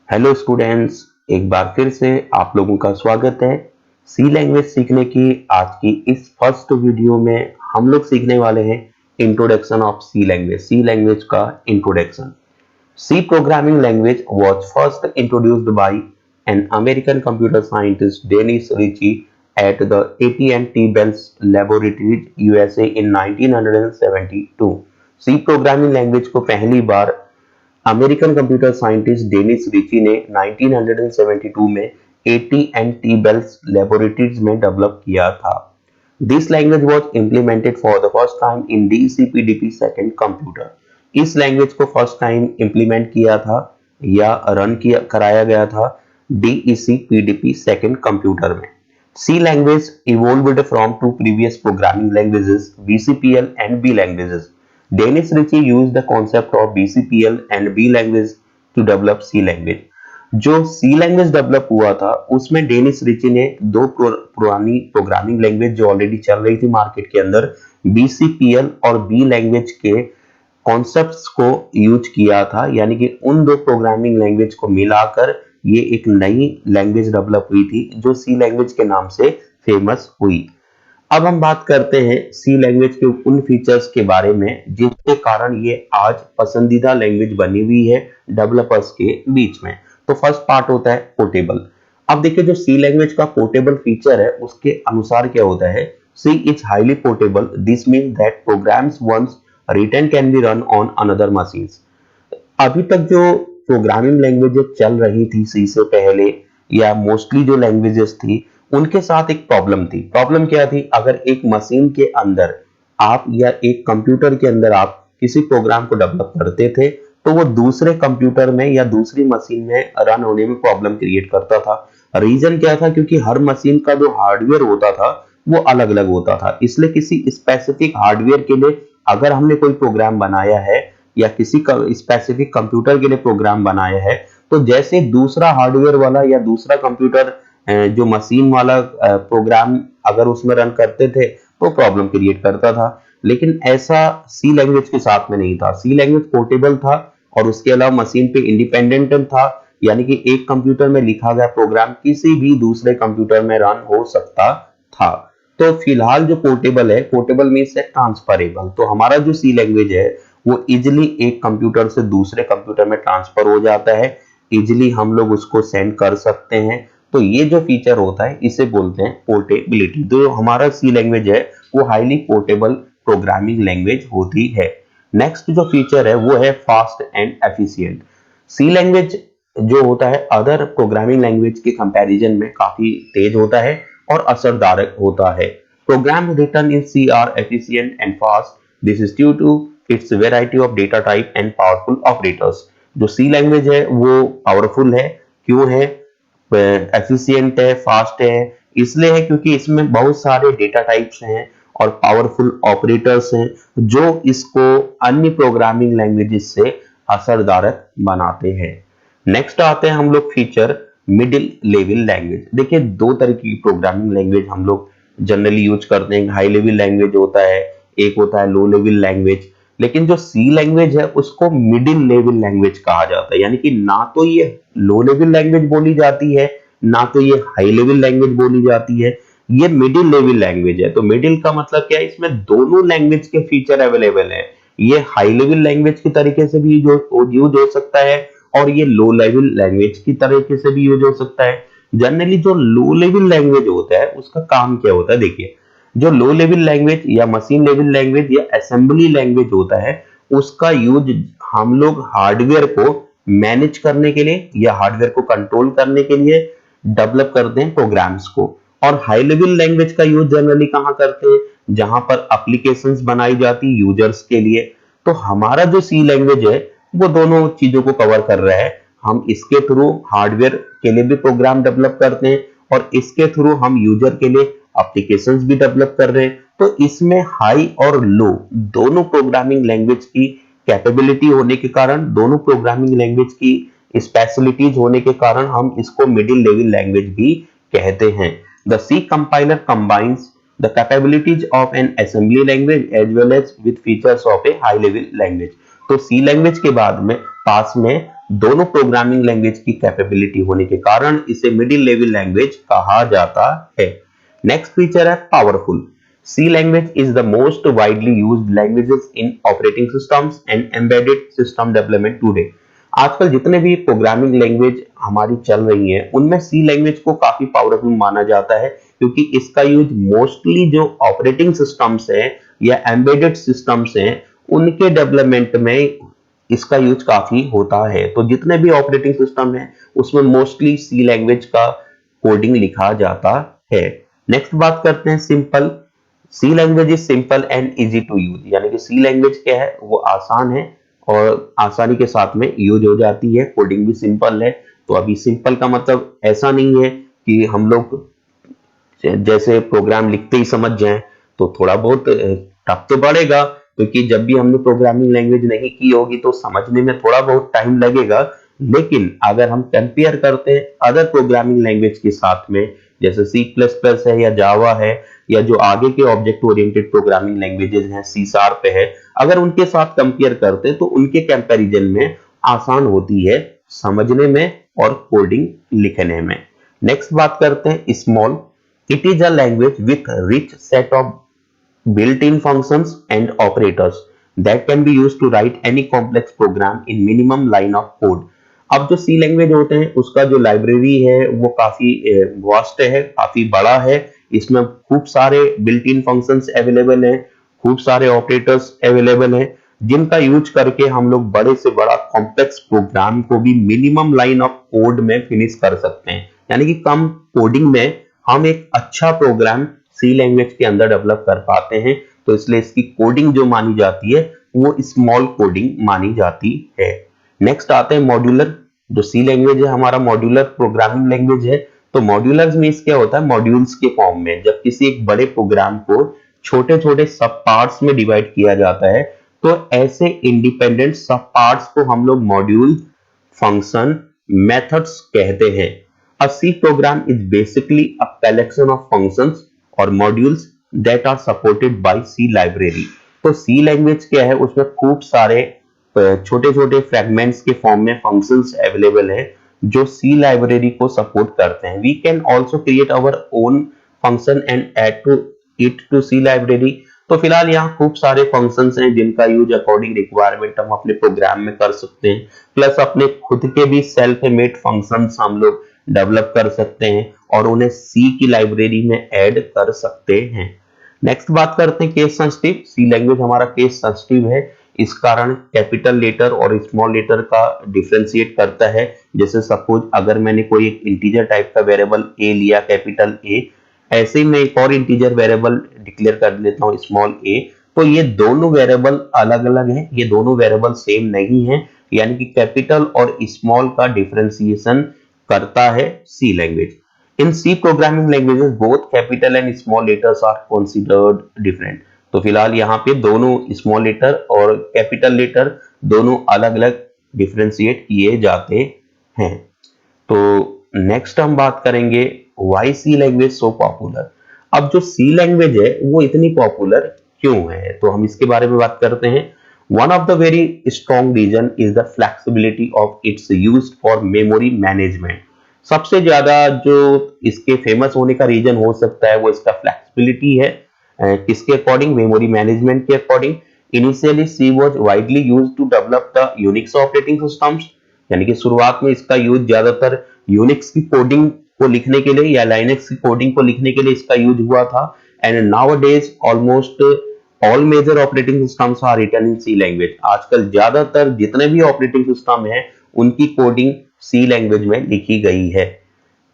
Hello students, एक बार फिर से आप लोगों का स्वागत है। सी लैंग्वेज सीखने की आज की इस फर्स्ट वीडियो में हम लोग सीखने वाले हैं introduction of C language. C language का introduction. C programming language was first introduced by an American computer scientist Dennis Ritchie at the AT&T Bell Laboratories USA in 1972। C programming language को पहली बार American computer scientist Dennis Ritchie ने 1972 में AT&T Bell Laboratories में develop किया था। This language was implemented for the first time in DEC-PDP second computer। इस language को फर्स्ट टाइम इंप्लीमेंट किया था या रन किया कराया गया था DEC-PDP सेकंड कंप्यूटर में। C language evolved from two previous programming languages, BCPL and B languages। Dennis Ritchie used the concept of BCPL and B language to develop C language। जो सी language develop हुआ था उसमें Dennis Ritchie ने दो पुरानी programming language जो already चल रही थी मार्केट के अंदर, बीसीपीएल और बी लैंग्वेज के कॉन्सेप्ट्स को यूज किया था। यानी कि उन दो प्रोग्रामिंग लैंग्वेज को मिलाकर ये एक नई लैंग्वेज डेवलप हुई थी जो सी लैंग्वेज के नाम से फेमस हुई। अब हम बात करते हैं सी लैंग्वेज के उन फीचर्स के बारे में जिसके कारण ये आज पसंदीदा लैंग्वेज बनी हुई है डेवलपर्स के बीच में। तो फर्स्ट पार्ट होता है पोर्टेबल। अब देखिए जो सी लैंग्वेज का पोर्टेबल फीचर है उसके अनुसार क्या होता है, c is highly portable. This mean that programs once written can be run on another machines. अभी तक जो प्रोग्रामिंग लैंग्वेजेस चल रही थी सी से पहले या मोस्टली जो लैंग्वेजेस थी उनके साथ एक प्रॉब्लम थी। प्रॉब्लम क्या थी, अगर एक मशीन के अंदर आप या एक कंप्यूटर के अंदर आप किसी प्रोग्राम को डेवलप करते थे तो वो दूसरे कंप्यूटर में या दूसरी मशीन में रन होने में प्रॉब्लम क्रिएट करता था। रीजन क्या था, क्योंकि हर मशीन का जो हार्डवेयर होता था वो अलग अलग होता था। इसलिए किसी स्पेसिफिक हार्डवेयर के लिए अगर हमने कोई प्रोग्राम बनाया है या किसी स्पेसिफिक कंप्यूटर के लिए प्रोग्राम बनाया है तो जैसे दूसरा हार्डवेयर वाला या दूसरा कंप्यूटर जो मशीन वाला प्रोग्राम अगर उसमें रन करते थे तो प्रॉब्लम क्रिएट करता था। लेकिन ऐसा सी लैंग्वेज के साथ में नहीं था। सी लैंग्वेज पोर्टेबल था और उसके अलावा मशीन पे इंडिपेंडेंट था। यानी कि एक कंप्यूटर में लिखा गया प्रोग्राम किसी भी दूसरे कंप्यूटर में रन हो सकता था। तो फिलहाल जो पोर्टेबल है, पोर्टेबल मीन्स है ट्रांसफरेबल। तो हमारा जो सी लैंग्वेज है वो इजिली एक कंप्यूटर से दूसरे कंप्यूटर में ट्रांसफर हो जाता है। इजिली हम लोग उसको सेंड कर सकते हैं। तो ये जो फीचर होता है इसे बोलते हैं पोर्टेबिलिटी। तो हमारा सी लैंग्वेज है वो हाईली पोर्टेबल प्रोग्रामिंग लैंग्वेज होती है। नेक्स्ट जो फीचर है वो है fast and efficient. C language जो होता है अदर प्रोग्रामिंग लैंग्वेज के कंपैरिजन में काफी तेज होता है और असरदार होता है। Program written in C are efficient and fast. This is due to its variety of data type and powerful operators. जो सी लैंग्वेज है वो पावरफुल है। क्यों है? एफिशिएंट है, फास्ट है। इसलिए है क्योंकि इसमें बहुत सारे डेटा टाइप्स हैं और पावरफुल ऑपरेटर्स हैं जो इसको अन्य प्रोग्रामिंग लैंग्वेजेस से असरदार बनाते हैं। नेक्स्ट आते हैं हम लोग फीचर मिडिल लेवल लैंग्वेज। देखिए दो तरह की प्रोग्रामिंग लैंग्वेज हम लोग जनरली यूज करते हैं। हाई लेवल लैंग्वेज होता है, एक होता है लो लेवल लैंग्वेज। लेकिन जो सी लैंग्वेज है उसको मिडिल लेवल लैंग्वेज कहा जाता है। यानी कि ना तो ये लो लेवल लैंग्वेज बोली जाती है ना तो ये हाई लेवल लैंग्वेज बोली जाती है, ये मिडिल लेवल लैंग्वेज है। तो मिडिल का मतलब क्या है, इसमें दोनों लैंग्वेज के फीचर अवेलेबल है। ये हाई लेवल लैंग्वेज की तरीके से भी यूज हो सकता है और ये लो लेवल लैंग्वेज की तरीके से भी यूज हो सकता है। जनरली जो लो लेवल लैंग्वेज होता है उसका काम क्या होता है, देखिए जो लो लेवल लैंग्वेज या मशीन लेवल लैंग्वेज या असेंबली लैंग्वेज होता है उसका यूज हम लोग हार्डवेयर को मैनेज करने के लिए या हार्डवेयर को कंट्रोल करने के लिए डेवलप करते हैं प्रोग्राम्स को। और हाई लेवल लैंग्वेज का यूज जनरली कहां करते हैं, जहां पर एप्लीकेशंस बनाई जाती यूजर्स के लिए। तो हमारा जो सी लैंग्वेज है वो दोनों चीजों को कवर कर रहा है। हम इसके थ्रू हार्डवेयर के लिए भी प्रोग्राम डेवलप करते हैं और इसके थ्रू हम यूजर के लिए एप्लीकेशंस भी डेवलप कर रहे हैं। तो इसमें हाई और लो दोनों प्रोग्रामिंग लैंग्वेज की कैपेबिलिटी होने के कारण, दोनों प्रोग्रामिंग लैंग्वेज की स्पेशलिटीज होने के कारण हम इसको मिडिल लेवल लैंग्वेज भी कहते हैं। The C compiler combines the capabilities of an assembly language as well as with features of a high level language. तो सी लैंग्वेज के बाद में पास में दोनों प्रोग्रामिंग लैंग्वेज की कैपेबिलिटी होने के कारण इसे मिडिल लेवल लैंग्वेज कहा जाता है। नेक्स्ट फीचर है powerful. C language is the most widely used languages in operating systems and embedded system development today. आजकल जितने भी प्रोग्रामिंग लैंग्वेज हमारी चल रही हैं उनमें सी लैंग्वेज को काफी पावरफुल माना जाता है, क्योंकि इसका यूज मोस्टली जो ऑपरेटिंग सिस्टम्स हैं या एम्बेडेड सिस्टम्स हैं उनके डेवलपमेंट में इसका यूज काफी होता है। तो जितने भी ऑपरेटिंग सिस्टम है उसमें मोस्टली सी लैंग्वेज का कोडिंग लिखा जाता है। नेक्स्ट बात करते हैं simple. C language is simple and easy to use, यानी कि सी लैंग्वेज क्या है वो आसान है और आसानी के साथ में यूज हो जाती है, कोडिंग भी सिंपल है। तो अभी सिंपल का मतलब ऐसा नहीं है कि हम लोग जैसे प्रोग्राम लिखते ही समझ जाएं, तो थोड़ा बहुत टफ तो बढ़ेगा, क्योंकि जब भी हमने प्रोग्रामिंग लैंग्वेज नहीं की होगी तो समझने में थोड़ा बहुत टाइम लगेगा। लेकिन अगर हम कंपेयर करते हैं अदर प्रोग्रामिंग लैंग्वेज के साथ में, जैसे सी प्लस प्लस है या जावा है या जो आगे के ऑब्जेक्ट ओरिएंटेड प्रोग्रामिंग लैंग्वेजेस हैं सी शार्प है, अगर उनके साथ कंपेयर करते हैं तो उनके कंपैरिजन में आसान होती है समझने में और कोडिंग लिखने में। नेक्स्ट बात करते हैं small. It is a language with rich set of built-in functions and operators that can be used to write any complex program in minimum line of code। अब जो सी लैंग्वेज होते हैं उसका जो लाइब्रेरी है वो काफी वास्ट है, काफी बड़ा है। इसमें खूब सारे बिल्ट इन फंक्शंस अवेलेबल हैं, खूब सारे ऑपरेटर्स अवेलेबल हैं, जिनका यूज करके हम लोग बड़े से बड़ा कॉम्प्लेक्स प्रोग्राम को भी मिनिमम लाइन ऑफ कोड में फिनिश कर सकते हैं। यानी कि कम कोडिंग में हम एक अच्छा प्रोग्राम सी लैंग्वेज के अंदर डेवलप कर पाते हैं। तो इसलिए इसकी कोडिंग जो मानी जाती है वो स्मॉल कोडिंग मानी जाती है। नेक्स्ट आते हैं मॉड्यूलर। जो सी लैंग्वेज है हमारा मॉड्यूलर प्रोग्रामिंग लैंग्वेज है। तो मॉड्यूलर मींस क्या होता है, मॉड्यूल्स के फॉर्म में जब किसी एक बड़े प्रोग्राम को छोटे छोटे सब पार्ट्स में डिवाइड किया जाता है तो ऐसे इंडिपेंडेंट सब पार्ट्स को हम लोग मॉड्यूल, फंक्शन, मेथड्स कहते हैं। A C program is basically a collection of functions और modules that are supported by C library। तो C लैंग्वेज क्या है, उसमें खूब सारे छोटे छोटे फ्रेगमेंट्स के फॉर्म में फंक्शंस अवेलेबल हैं जो C लाइब्रेरी को सपोर्ट करते हैं। We can also create our own function and add to it to C library. तो फिलहाल यहाँ खूब सारे फंक्शंस हैं जिनका यूज अकॉर्डिंग रिक्वायरमेंट हम अपने प्रोग्राम में कर सकते हैं, प्लस अपने खुद के भी सेल्फ मेड फंक्शंस हम लोग डेवलप कर सकते हैं और उन्हें सी की लाइब्रेरी में ऐड कर सकते हैं। नेक्स्ट बात करते हैं केस सेंसिटिव। सी लैंग्वेज हमारा केस सेंसिटिव है, इस कारण कैपिटल लेटर और स्मॉल लेटर का डिफरेंशिएट करता है। जैसे सपोज अगर मैंने कोई एक इंटीजर टाइप का वेरिएबल ए लिया, कैपिटल ए, ऐसे ही मैं एक और इंटीजर वेरिएबल डिक्लेयर कर लेता हूँ स्मॉल ए, तो ये दोनों वेरिएबल अलग अलग हैं, ये दोनों वेरिएबल सेम नहीं है। यानी कि कैपिटल और स्मॉल का डिफरेंशिएशन करता है c language. In c programming languages both capital and small letters are considered different. तो फिलहाल यहाँ पे दोनों स्मॉल लेटर और कैपिटल लेटर दोनों अलग अलग डिफरेंशिएट किए जाते हैं। तो नेक्स्ट हम बात करेंगे why C language so popular. अब जो सी लैंग्वेज है वो इतनी पॉपुलर क्यों है, तो हम इसके बारे में बात करते हैं। One of the very strong reason is the flexibility of its use for memory management. सबसे ज्यादा जो इसके फेमस होने का रीजन हो सकता है वो इसका फ्लेक्सिबिलिटी है। किसके अकॉर्डिंग, मेमोरी मैनेजमेंट के according. Initially C was widely used to develop the Unix operating systems, यानी कि शुरुआत में इसका यूज ज्यादातर यूनिक्स की कोडिंग को लिखने के लिए या लाइनेक्स की कोडिंग को लिखने के लिए इसका यूज हुआ था। And nowadays almost all major operating systems are written in C language. आजकल ज्यादातर जितने भी ऑपरेटिंग सिस्टम है उनकी कोडिंग सी लैंग्वेज में लिखी गई है।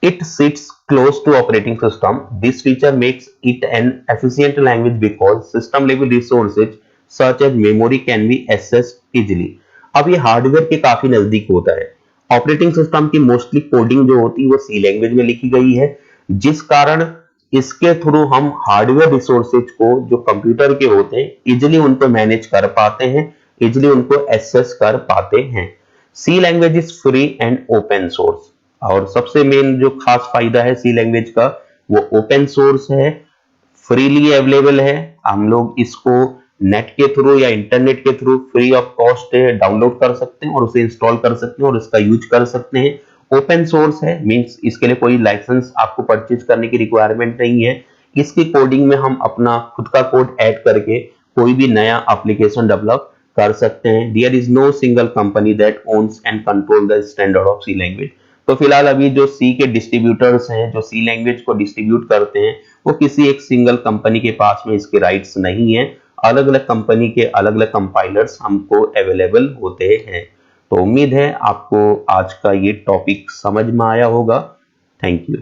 It sits close to operating system. This feature makes it an efficient language because system level resources such as memory can be accessed easily। अब ये हार्डवेयर के काफी नजदीक होता है। ऑपरेटिंग सिस्टम की मोस्टली कोडिंग जो होती है वो सी लैंग्वेज में लिखी गई है, जिस कारण इसके थ्रू हम हार्डवेयर रिसोर्सेज को जो कंप्यूटर के होते हैं इजिली उनको मैनेज कर पाते हैं, इजिली उनको एक्सेस कर पाते हैं। C language is free and open source. और सबसे मेन जो खास फायदा है सी लैंग्वेज का वो ओपन सोर्स है, फ्रीली अवेलेबल है। हम लोग इसको नेट के थ्रू या इंटरनेट के through free of cost download कर सकते हैं और उसे इंस्टॉल कर सकते हैं और इसका यूज कर सकते हैं। ओपन सोर्स है, मींस इसके लिए कोई लाइसेंस आपको परचेज करने की रिक्वायरमेंट नहीं है। इसकी कोडिंग में हम अपना खुद का कोड ऐड करके कोई भी नया एप्लीकेशन डेवलप कर सकते हैं। There is no single company that owns and control the standard of C language. तो फिलहाल अभी जो सी के डिस्ट्रीब्यूटर्स हैं, जो सी लैंग्वेज को डिस्ट्रीब्यूट करते हैं, वो किसी एक सिंगल कंपनी के पास में इसके राइट्स नहीं है। अलग अलग कंपनी के अलग अलग कंपाइलर्स हमको अवेलेबल होते हैं। तो उम्मीद है आपको आज का ये टॉपिक समझ में आया होगा। Thank you.